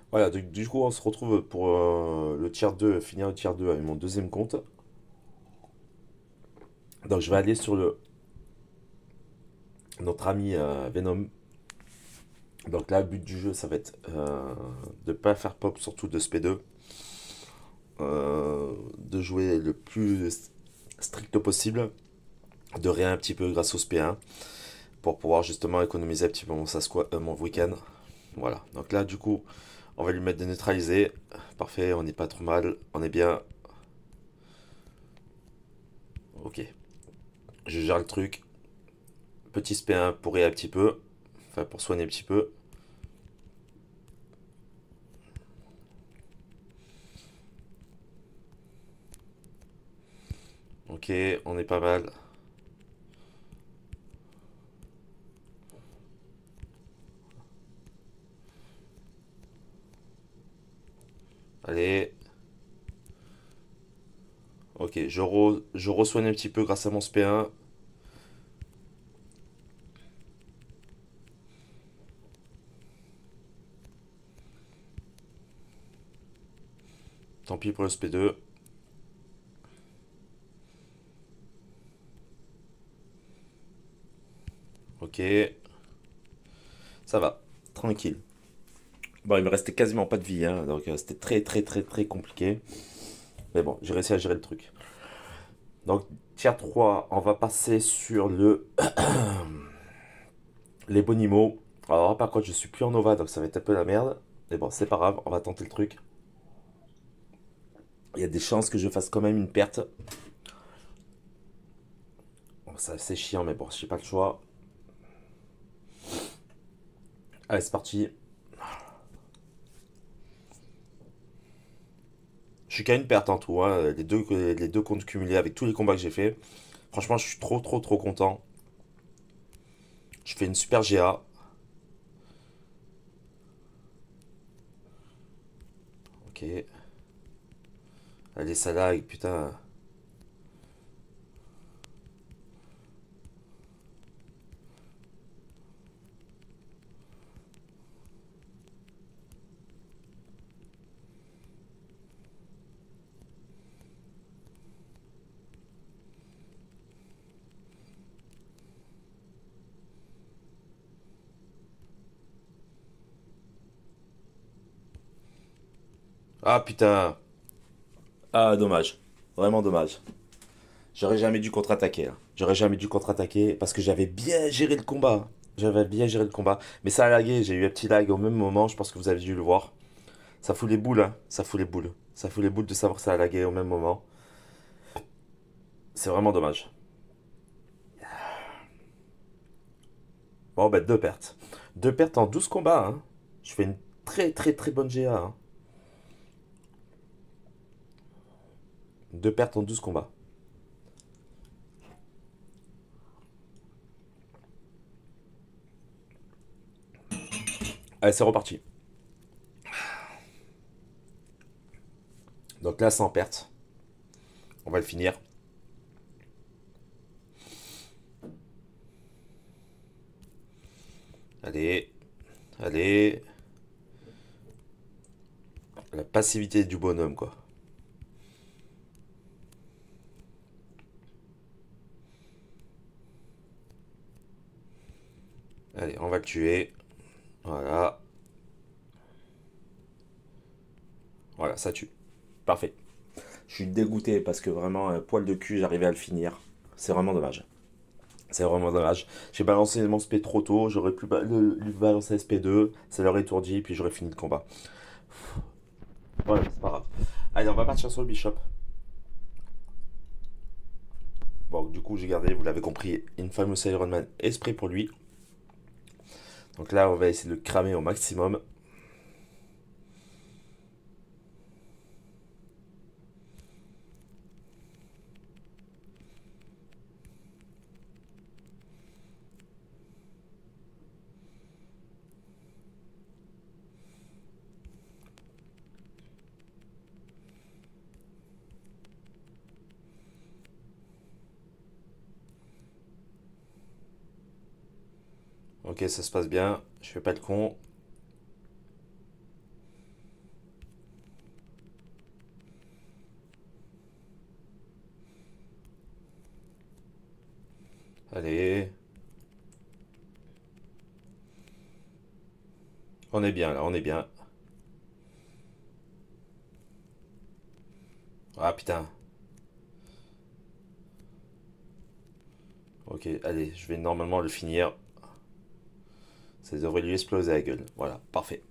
Voilà, du coup, on se retrouve pour le tier 2, finir le tier 2 avec mon deuxième compte. Donc, je vais aller sur notre ami Venom. Donc là, le but du jeu, ça va être de ne pas faire pop, surtout de SP2. De jouer le plus strict possible, de rien un petit peu grâce au SP1 pour pouvoir justement économiser un petit peu mon week-end. Voilà, donc là du coup on va lui mettre de neutraliser. Parfait, on n'est pas trop mal, on est bien. Ok, je gère le truc. Petit SP1 pour aider un petit peu, enfin pour soigner un petit peu. Ok, on est pas mal. Allez. Ok, je resoigne un petit peu grâce à mon SP1. Tant pis pour le SP2. Ok, ça va, tranquille. Bon, il me restait quasiment pas de vie, hein, donc c'était très très très très compliqué. Mais bon, j'ai réussi à gérer le truc. Donc, tier 3, on va passer sur les Bonimo. Alors là, par contre, je suis plus en Nova, donc ça va être un peu la merde. Mais bon, c'est pas grave, on va tenter le truc. Il y a des chances que je fasse quand même une perte. Bon, c'est assez chiant, mais bon, j'ai pas le choix. Allez, c'est parti. Je suis qu'à une perte en tout, hein. Les deux comptes cumulés avec tous les combats que j'ai fait. Franchement, je suis trop trop trop content. Je fais une super GA. Ok. Allez, ça lag, putain. Ah putain. Ah, dommage. Vraiment dommage. J'aurais jamais dû contre-attaquer, hein. J'aurais jamais dû contre-attaquer parce que j'avais bien géré le combat. J'avais bien géré le combat. Mais ça a lagué, j'ai eu un petit lag au même moment, je pense que vous avez dû le voir. Ça fout les boules, hein. Ça fout les boules. Ça fout les boules de savoir que ça a lagué au même moment. C'est vraiment dommage. Bon, bah, deux pertes. Deux pertes en 12 combats, hein. Je fais une très très très bonne GA, hein. Deux pertes en 12 combats. Allez, c'est reparti. Donc là, sans perte. On va le finir. Allez. Allez. La passivité du bonhomme, quoi. Allez, on va le tuer. Voilà. Voilà, ça tue. Parfait. Je suis dégoûté parce que vraiment, poil de cul, j'arrivais à le finir. C'est vraiment dommage. C'est vraiment dommage. J'ai balancé mon SP trop tôt, j'aurais pu lui balancer SP2, ça l'aurait étourdi, puis j'aurais fini le combat. Ouais, c'est pas grave. Allez, on va partir sur le bishop. Bon, du coup, j'ai gardé, vous l'avez compris, une fameuse Iron Man esprit pour lui. Donc là, on va essayer de le cramer au maximum. Ok, ça se passe bien, je fais pas le con. Allez. On est bien là, on est bien. Ah putain. Ok, allez, je vais normalement le finir. Ça devrait lui exploser la gueule. Voilà, parfait.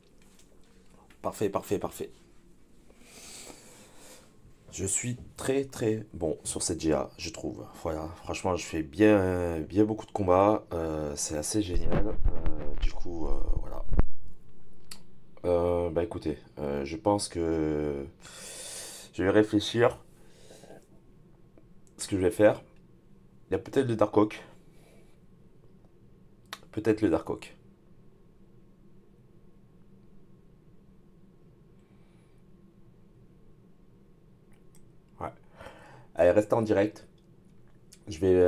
Parfait, parfait, parfait. Je suis très très bon sur cette GA, je trouve. Voilà, franchement, je fais bien, bien beaucoup de combats. C'est assez génial. Du coup, voilà. Bah écoutez, je pense que je vais réfléchir à ce que je vais faire. Il y a peut-être le Dark Oak. Peut-être le Dark Oak. Ouais. Allez, restez en direct. Je vais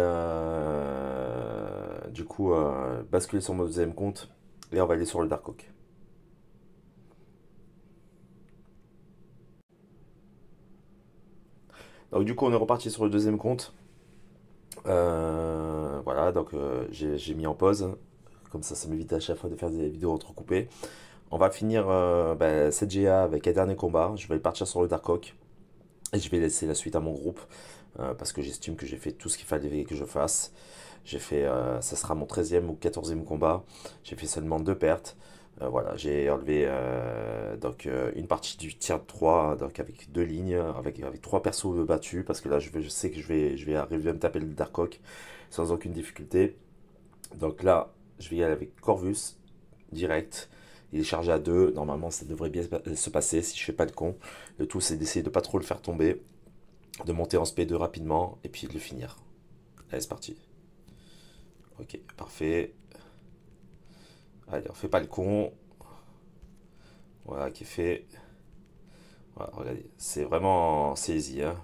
du coup basculer sur mon deuxième compte et on va aller sur le Dark Oak. Donc du coup on est reparti sur le deuxième compte. Voilà, donc j'ai mis en pause. Comme ça m'évite à chaque fois de faire des vidéos entrecoupées. On va finir cette GA avec un dernier combat. Je vais partir sur le Dark Oak. Et je vais laisser la suite à mon groupe. Parce que j'estime que j'ai fait tout ce qu'il fallait que je fasse. J'ai fait, ça sera mon 13e ou 14e combat. J'ai fait seulement deux pertes. Voilà, j'ai enlevé une partie du tier 3 donc avec deux lignes, avec trois persos battus, parce que là je sais que je vais arriver à me taper le Dark Oak sans aucune difficulté. Donc là, je vais y aller avec Corvus, direct. Il est chargé à 2, normalement ça devrait bien se passer si je fais pas de con. Le tout c'est d'essayer de pas trop le faire tomber, de monter en SP2 rapidement, et puis de le finir. Allez, c'est parti. Ok, parfait. Allez, on fait pas le con. Voilà, qui est fait. Voilà, regardez, c'est vraiment c'est easy, hein.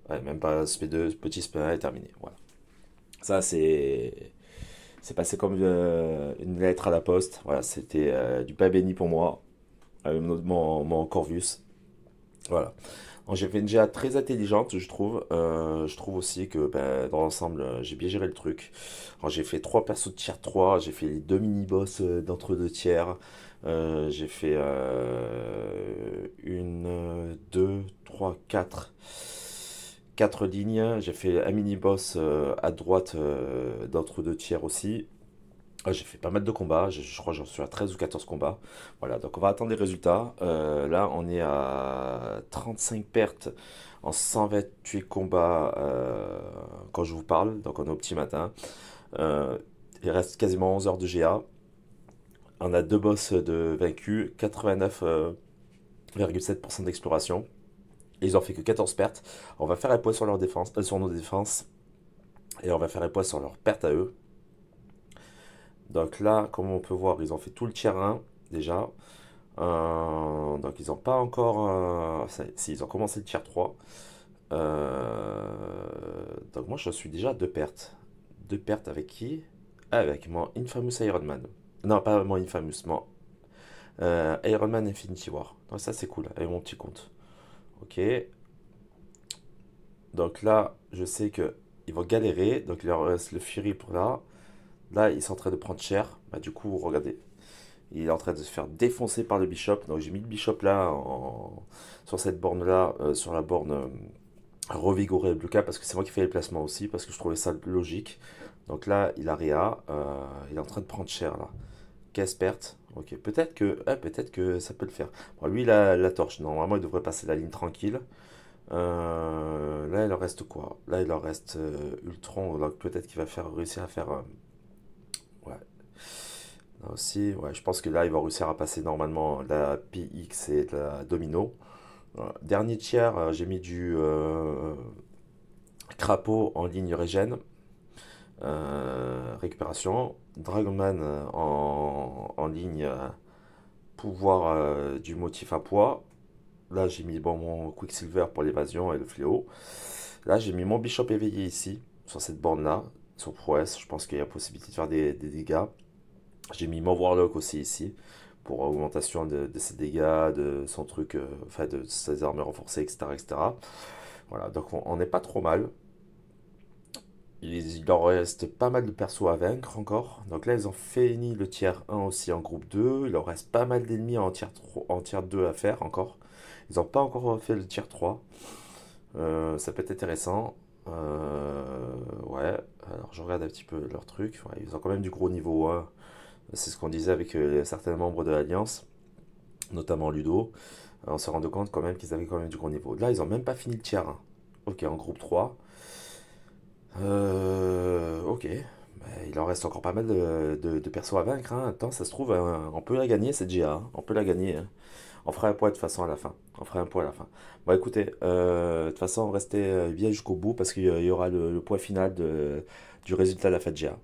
Ouais, même pas SP2, petit SP1 est terminé. Voilà. Ça, c'est passé comme une lettre à la poste. Voilà, c'était du pain béni pour moi. Mon Corvus. Voilà. J'ai fait une GA très intelligente, je trouve. Je trouve aussi que ben, dans l'ensemble, j'ai bien géré le truc. J'ai fait trois persos de tier 3, j'ai fait les deux mini-boss d'entre deux tiers. J'ai fait une, deux, trois, quatre lignes. J'ai fait un mini-boss à droite d'entre deux tiers aussi. J'ai fait pas mal de combats, je crois que j'en suis à 13 ou 14 combats. Voilà, donc on va attendre les résultats. Là, on est à 35 pertes en 128 combats quand je vous parle, donc on est au petit matin. Euh, il reste quasiment 11 heures de GA. On a deux boss de vaincus, 89,7% d'exploration. Ils ont fait que 14 pertes. On va faire un point sur leur défense, sur nos défenses. Et on va faire un point sur leurs pertes à eux. Donc là, comme on peut voir, ils ont fait tout le tier 1 déjà. Donc ils n'ont pas encore... si, ils ont commencé le tier 3. Donc moi je suis déjà à deux pertes. Deux pertes avec qui? Avec mon Infamous Iron Man. Non, pas mon Infamous, mon Iron Man Infinity War. Donc ça c'est cool, avec mon petit compte. Ok. Donc là, je sais que ils vont galérer. Donc il leur reste le Fury pour là. Là, ils sont en train de prendre cher. Bah, du coup, regardez. Il est en train de se faire défoncer par le Bishop. Donc j'ai mis le Bishop là sur cette borne là, sur la borne revigorer le Blue Cap parce que c'est moi qui fais les placements aussi parce que je trouvais ça logique. Donc là, il a Réa. Il est en train de prendre cher là. Caisse perte. Ok, peut-être que ça peut le faire. Bon, lui, il a la torche. Normalement, il devrait passer la ligne tranquille. Là, il leur reste quoi? Là, il leur reste Ultron. Donc peut-être qu'il va réussir à faire. Ouais. Là aussi, ouais, je pense que là, il va réussir à passer normalement la PX et la Domino. Dernier tiers, j'ai mis du Crapaud en ligne régène. Récupération. Dragonman en ligne pouvoir du motif à poids. Là, j'ai mis bon, mon Quicksilver pour l'évasion et le fléau. Là, j'ai mis mon Bishop éveillé ici, sur cette borne-là, sur prouesse. Je pense qu'il y a possibilité de faire des dégâts. J'ai mis mon Warlock aussi ici, pour augmentation de ses dégâts, de son truc, enfin de ses armes renforcées, etc. etc. Voilà, donc on n'est pas trop mal. Il leur reste pas mal de persos à vaincre encore. Donc là, ils ont fini le tiers 1 aussi en groupe 2. Il leur reste pas mal d'ennemis en tiers 2 à faire encore. Ils n'ont pas encore fait le tiers 3. Ça peut être intéressant. Ouais, alors je regarde un petit peu leur truc. Ouais, ils ont quand même du gros niveau 1. C'est ce qu'on disait avec certains membres de l'Alliance, notamment Ludo. On s'est rendu compte quand même qu'ils avaient quand même du gros niveau. Là, ils ont même pas fini le tiers 1. Ok, en groupe 3. Ok. Bah, il en reste encore pas mal de persos à vaincre. Hein. Attends, ça se trouve, on peut la gagner cette GA. Hein. On peut la gagner. Hein. On fera un point de toute façon à la fin. On fera un point à la fin. Bon, écoutez, de toute façon, restez bien jusqu'au bout parce qu'il y aura le point final du résultat de la fête GA.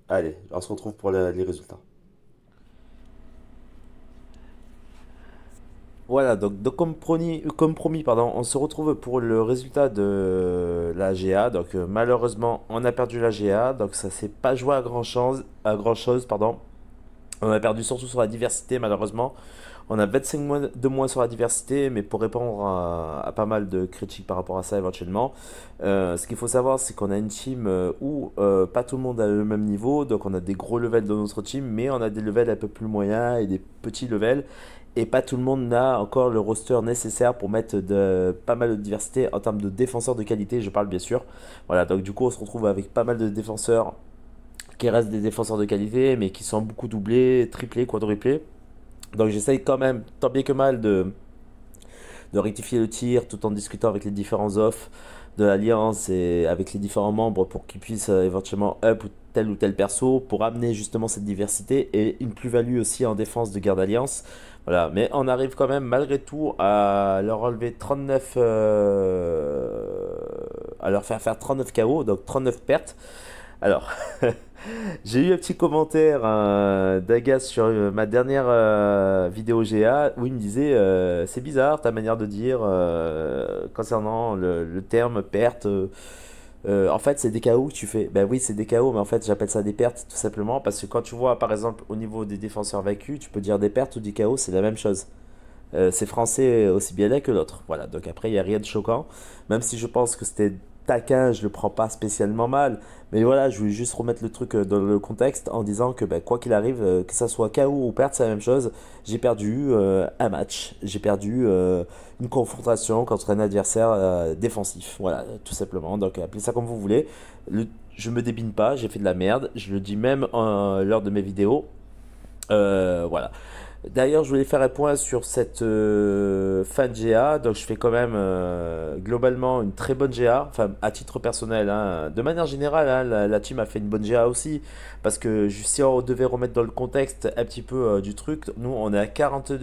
Allez, on se retrouve pour les résultats. Voilà, donc comme promis, pardon, on se retrouve pour le résultat de la GA. Donc malheureusement, on a perdu la GA, donc ça s'est pas joué à grand chose, pardon. On a perdu surtout sur la diversité, malheureusement. On a 25 de moins sur la diversité, mais pour répondre à pas mal de critiques par rapport à ça éventuellement, ce qu'il faut savoir, c'est qu'on a une team où pas tout le monde a le même niveau, donc on a des gros levels dans notre team, mais on a des levels un peu plus moyens et des petits levels, et pas tout le monde n'a encore le roster nécessaire pour mettre pas mal de diversité en termes de défenseurs de qualité, je parle bien sûr. Voilà, donc du coup on se retrouve avec pas mal de défenseurs qui restent des défenseurs de qualité, mais qui sont beaucoup doublés, triplés, quadruplés. Donc j'essaye quand même, tant bien que mal, de rectifier le tir tout en discutant avec les différents offs de l'Alliance et avec les différents membres pour qu'ils puissent éventuellement up ou tel perso pour amener justement cette diversité et une plus-value aussi en défense de garde Alliance. Voilà, mais on arrive quand même malgré tout à leur enlever 39, à leur faire 39 KO, donc 39 pertes. Alors, j'ai eu un petit commentaire d'Agas sur ma dernière vidéo GA où il me disait c'est bizarre ta manière de dire concernant le terme perte. En fait, c'est des KO que tu fais. Ben oui, c'est des KO, mais en fait, j'appelle ça des pertes tout simplement parce que quand tu vois par exemple au niveau des défenseurs vaincus, tu peux dire des pertes ou des KO, c'est la même chose. C'est français aussi bien l'un que l'autre. Voilà, donc après, il n'y a rien de choquant. Même si je pense que c'était taquin, je le prends pas spécialement mal. Mais voilà, je voulais juste remettre le truc dans le contexte en disant que ben, quoi qu'il arrive, que ça soit KO ou perte, c'est la même chose. J'ai perdu un match, j'ai perdu une confrontation contre un adversaire défensif. Voilà, tout simplement. Donc appelez ça comme vous voulez. Le je me débine pas, j'ai fait de la merde, je le dis même lors de mes vidéos. Voilà. D'ailleurs, je voulais faire un point sur cette fin de GA. Donc, je fais quand même globalement une très bonne GA. Enfin, à titre personnel, hein. De manière générale, hein, la team a fait une bonne GA aussi. Parce que si on devait remettre dans le contexte un petit peu du truc, nous, on est à 42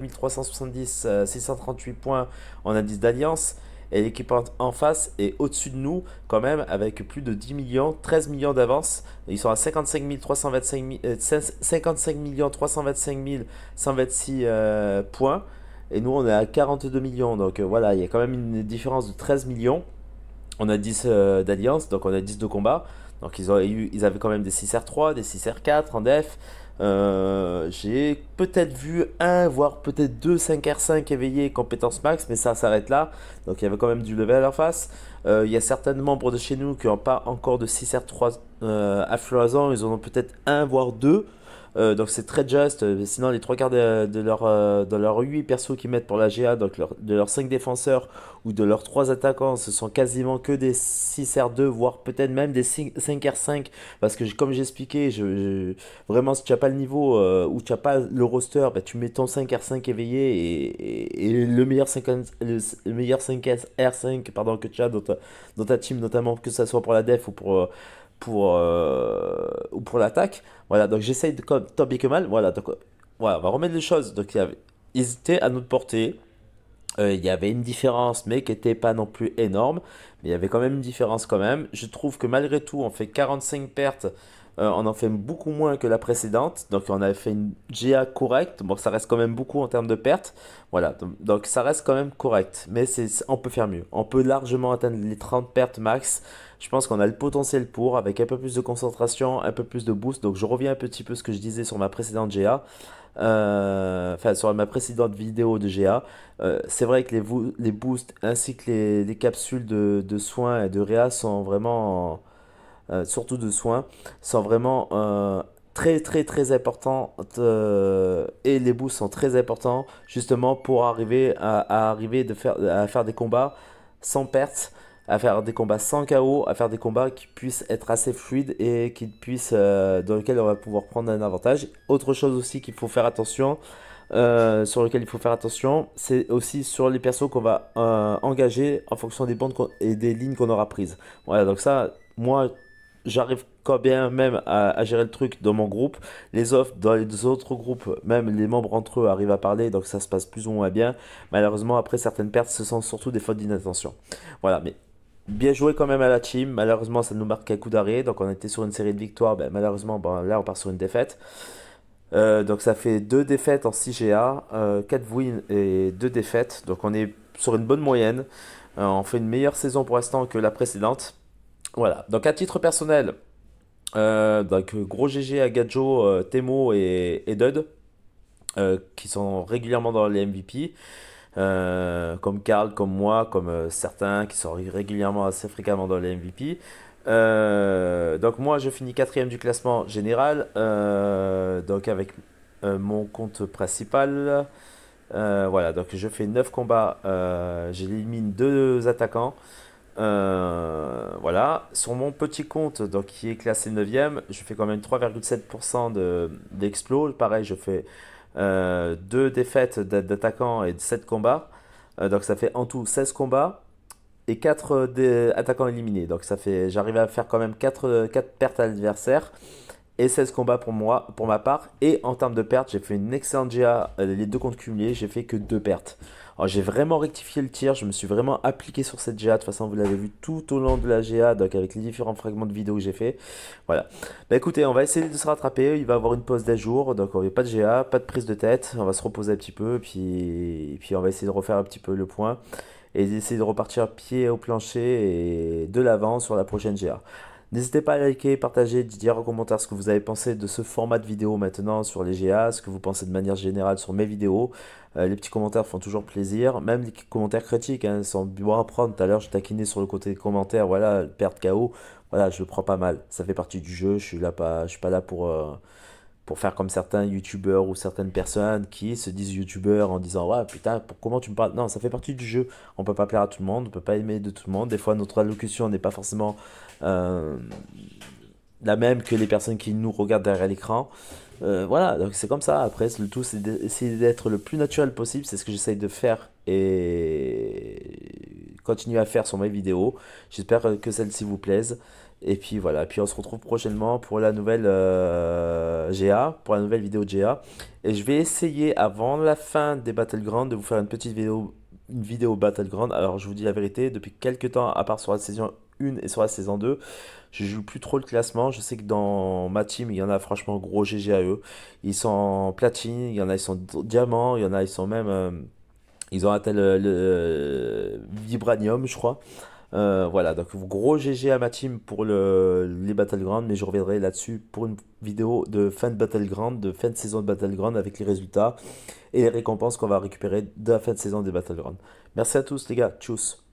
370, 638 points en indice d'alliance. Et l'équipe en face est au-dessus de nous, quand même, avec plus de 10 millions, 13 millions d'avance. Ils sont à 55 325 55 325 126 points. Et nous, on est à 42 millions. Donc voilà, il y a quand même une différence de 13 millions. On a 10 d'alliance, donc on a 10 de combat. Donc ils avaient quand même des 6R3, des 6R4 en def. J'ai peut-être vu un, voire peut-être deux 5R5 éveillés compétence max, mais ça s'arrête là. Donc il y avait quand même du level à leur face. Il y a certains membres de chez nous qui n'ont pas encore de 6R3 à foison. Ils en ont peut-être un, voire deux. Donc c'est très juste. Sinon, les trois quarts de leurs 8 persos qu'ils mettent pour la GA, donc de leurs 5 défenseurs ou de leurs 3 attaquants, ce sont quasiment que des 6R2, voire peut-être même des 5R5. Parce que comme j'expliquais, vraiment, si tu n'as pas le niveau ou tu n'as pas le roster, bah, tu mets ton 5R5 éveillé et le meilleur 5R5 pardon, que tu as dans ta team, notamment que ce soit pour la def ou pour l'attaque. Voilà, donc j'essaye de tant bien que mal. Voilà, donc voilà, on va remettre les choses. Donc ils étaient à notre portée. Il y avait une différence, mais qui n'était pas non plus énorme. Mais il y avait quand même une différence quand même. Je trouve que malgré tout, on fait 45 pertes. On en fait beaucoup moins que la précédente. Donc on avait fait une GA correcte. Bon, ça reste quand même beaucoup en termes de pertes. Voilà, donc ça reste quand même correct. Mais on peut faire mieux. On peut largement atteindre les 30 pertes max. Je pense qu'on a le potentiel pour, avec un peu plus de concentration, un peu plus de boost. Donc je reviens un petit peu à ce que je disais sur ma précédente GA. Enfin, sur ma précédente vidéo de GA. C'est vrai que les boosts ainsi que les capsules de soins et de réa sont vraiment, surtout de soins, sont vraiment très très très importants. Et les boosts sont très importants justement pour arriver à faire des combats sans perte, à faire des combats sans KO, à faire des combats qui puissent être assez fluides et dans lesquels on va pouvoir prendre un avantage. Autre chose aussi qu'il faut faire attention, sur lequel il faut faire attention, c'est aussi sur les persos qu'on va engager en fonction des bandes et des lignes qu'on aura prises. Voilà, donc ça, moi, j'arrive quand bien même à gérer le truc dans mon groupe. Dans les autres groupes, même les membres entre eux arrivent à parler, donc ça se passe plus ou moins bien. Malheureusement, après certaines pertes, ce sont surtout des fautes d'inattention. Voilà, mais bien joué quand même à la team. Malheureusement, ça nous marque un coup d'arrêt. Donc on était sur une série de victoires. Ben, malheureusement, là, on part sur une défaite. Donc ça fait 2 défaites en 6 GA, 4 wins et 2 défaites. Donc on est sur une bonne moyenne. On fait une meilleure saison pour l'instant que la précédente. Voilà. Donc à titre personnel, donc gros GG à Gadjo, Temo et Dud, qui sont régulièrement dans les MVP. Comme Karl, comme moi, comme certains qui sont régulièrement assez fréquemment dans les MVP. Donc moi je finis quatrième du classement général, donc avec mon compte principal. Voilà, donc je fais 9 combats, j'élimine 2 attaquants. Voilà, sur mon petit compte donc, qui est classé 9ème, je fais quand même 3,7% d'explos. Pareil, je fais 2 défaites d'attaquants et 7 combats. Donc ça fait en tout 16 combats et 4 attaquants éliminés. Donc ça fait, j'arrive à faire quand même 4 pertes à l'adversaire et 16 combats pour moi, pour ma part. Et en termes de pertes, j'ai fait une excellente GA, les deux comptes cumulés, j'ai fait que 2 pertes. Alors j'ai vraiment rectifié le tir, je me suis vraiment appliqué sur cette GA. De toute façon, vous l'avez vu tout au long de la GA, donc avec les différents fragments de vidéos que j'ai fait. Voilà. Bah écoutez, on va essayer de se rattraper. Il va y avoir une pause d'un jour, donc on n'y a pas de GA, pas de prise de tête. On va se reposer un petit peu, puis on va essayer de refaire un petit peu le point et d'essayer de repartir pied au plancher et de l'avant sur la prochaine GA. N'hésitez pas à liker, partager, dire en commentaire ce que vous avez pensé de ce format de vidéo maintenant sur les GA, ce que vous pensez de manière générale sur mes vidéos. Les petits commentaires font toujours plaisir, même les commentaires critiques, hein, sont bon à prendre. Tout à l'heure, je taquinais sur le côté des commentaires, voilà, perte KO, voilà, je le prends pas mal. Ça fait partie du jeu, je suis pas là pour faire comme certains youtubeurs ou certaines personnes qui se disent youtubeurs en disant ouais putain comment tu me parles. Non, ça fait partie du jeu, on peut pas plaire à tout le monde, on peut pas aimer de tout le monde, des fois notre allocution n'est pas forcément euh, la même que les personnes qui nous regardent derrière l'écran. Voilà, donc c'est comme ça. Après, le tout, c'est d'essayer d'être le plus naturel possible. C'est ce que j'essaye de faire et continuer à faire sur mes vidéos. J'espère que celle-ci vous plaise. Et puis voilà, puis on se retrouve prochainement pour la nouvelle GA, pour la nouvelle vidéo de GA. Et je vais essayer avant la fin des Battlegrounds de vous faire une vidéo Battleground. Alors je vous dis la vérité, depuis quelques temps, à part sur la saison 1 et sur la saison 2, je joue plus trop le classement. Je sais que dans ma team, il y en a franchement gros GG à eux. Ils sont en platine, il y en a ils sont diamant, il y en a ils sont même ils ont atteint le vibranium, je crois. Voilà, donc gros GG à ma team pour les Battlegrounds, mais je reviendrai là-dessus pour une vidéo de fin de Battleground, de fin de saison de Battleground avec les résultats et les récompenses qu'on va récupérer de la fin de saison des Battlegrounds. Merci à tous les gars, tchuss.